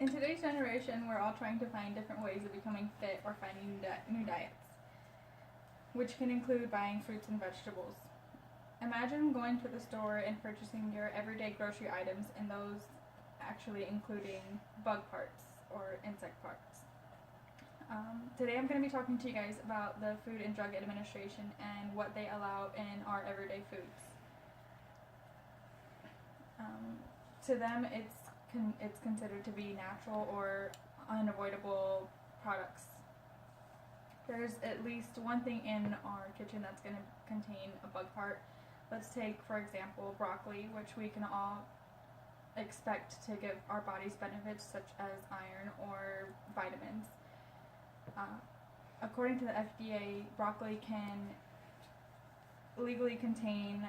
In today's generation, we're all trying to find different ways of becoming fit or finding new diets, which can include buying fruits and vegetables. Imagine going to the store and purchasing your everyday grocery items, and those actually including bug parts or insect parts. Today I'm going to be talking to you guys about the Food and Drug Administration and what they allow in our everyday foods. To them, it's considered to be natural or unavoidable products. There's at least one thing in our kitchen that's going to contain a bug part. Let's take, for example, broccoli, which we can all expect to give our bodies benefits such as iron or vitamins. According to the FDA, broccoli can legally contain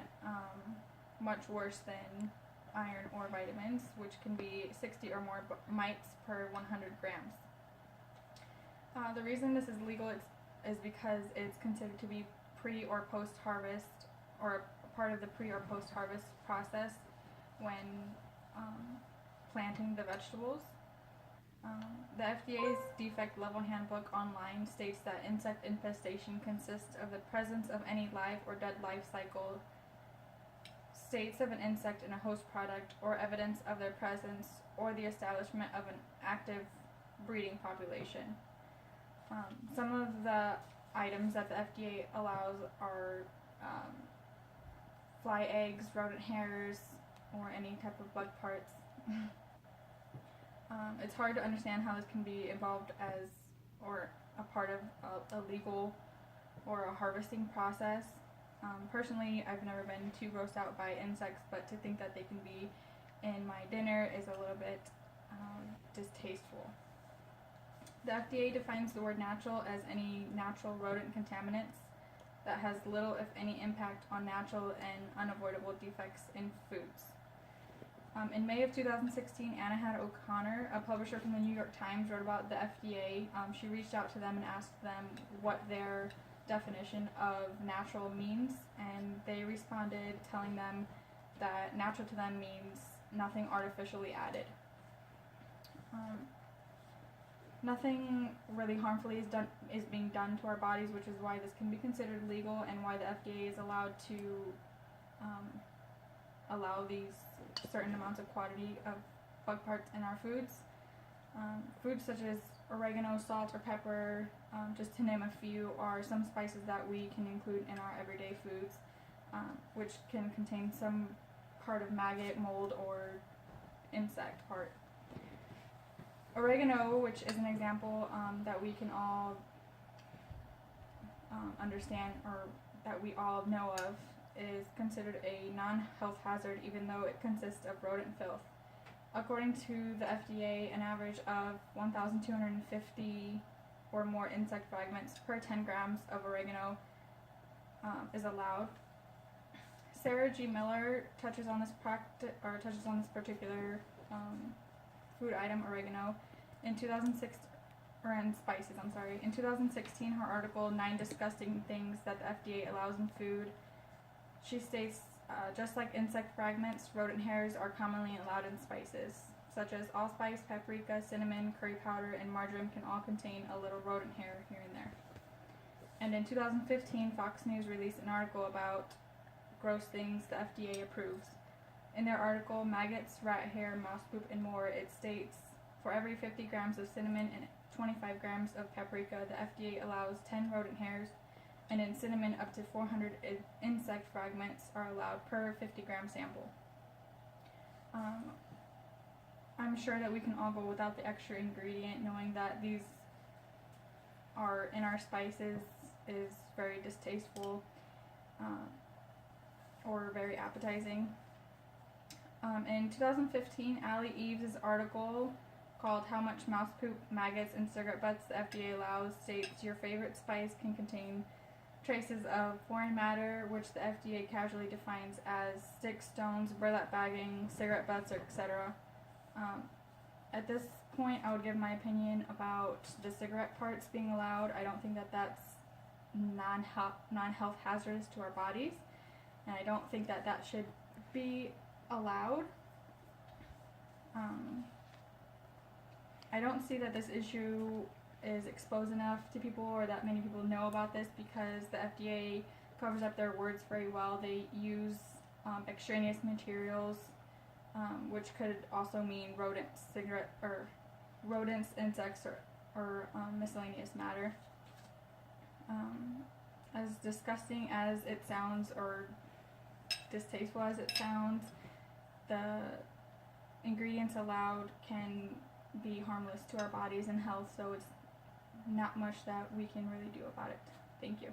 much worse than iron or vitamins, which can be 60 or more mites per 100 grams. The reason this is legal is because it's considered to be pre or post harvest, or part of the pre or post harvest process when planting the vegetables. The FDA's defect level handbook online states that insect infestation consists of the presence of any live or dead life cycle states of an insect in a host product, or evidence of their presence, or the establishment of an active breeding population. Some of the items that the FDA allows are fly eggs, rodent hairs, or any type of bug parts. It's hard to understand how this can be involved as or a part of a legal or a harvesting process. Personally, I've never been too grossed out by insects, but to think that they can be in my dinner is a little bit distasteful. The FDA defines the word natural as any natural rodent contaminants that has little, if any, impact on natural and unavoidable defects in foods. In May of 2016, Anna O'Connor, a publisher from the New York Times, wrote about the FDA. She reached out to them and asked them what their definition of natural means, and they responded telling them that natural to them means nothing artificially added. Nothing really harmfully is being done to our bodies, which is why this can be considered legal and why the FDA is allowed to allow these certain amounts of quantity of bug parts in our foods. Foods such as oregano, salt, or pepper, just to name a few, are some spices that we can include in our everyday foods, which can contain some part of maggot, mold, or insect part. Oregano, which is an example that we can all understand, or that we all know of, is considered a non-health hazard even though it consists of rodent filth. According to the FDA, an average of 1,250 or more insect fragments per 10 grams of oregano is allowed. Sarah G. Miller touches on this particular food item, oregano, in 2006, or in spices, I'm sorry. In 2016, her article, 9 Disgusting Things That the FDA Allows in Food, she states, just like insect fragments, rodent hairs are commonly allowed in spices, such as allspice, paprika, cinnamon, curry powder, and marjoram can all contain a little rodent hair here and there. And in 2015, Fox News released an article about gross things the FDA approves. In their article, Maggots, Rat Hair, Mouse Poop, and More, it states, for every 50 grams of cinnamon and 25 grams of paprika, the FDA allows 10 rodent hairs, and in cinnamon, up to 400 insect fragments are allowed per 50-gram sample. I'm sure that we can all go without the extra ingredient, knowing that these are in our spices is very distasteful or very appetizing. In 2015, Allie Eves' article called How Much Mouse Poop, Maggots, and Cigarette Butts the FDA Allows states your favorite spice can contain traces of foreign matter, which the FDA casually defines as sticks, stones, burlap bagging, cigarette butts, etc. At this point, I would give my opinion about the cigarette parts being allowed. I don't think that that's non-health hazardous to our bodies, and I don't think that that should be allowed. I don't see that this issue is exposed enough to people, or that many people know about this, because the FDA covers up their words very well. They use extraneous materials, which could also mean rodents, insects, or miscellaneous matter. As disgusting as it sounds, or distasteful as it sounds, the ingredients allowed can be harmless to our bodies and health, so it's not much that we can really do about it. Thank you.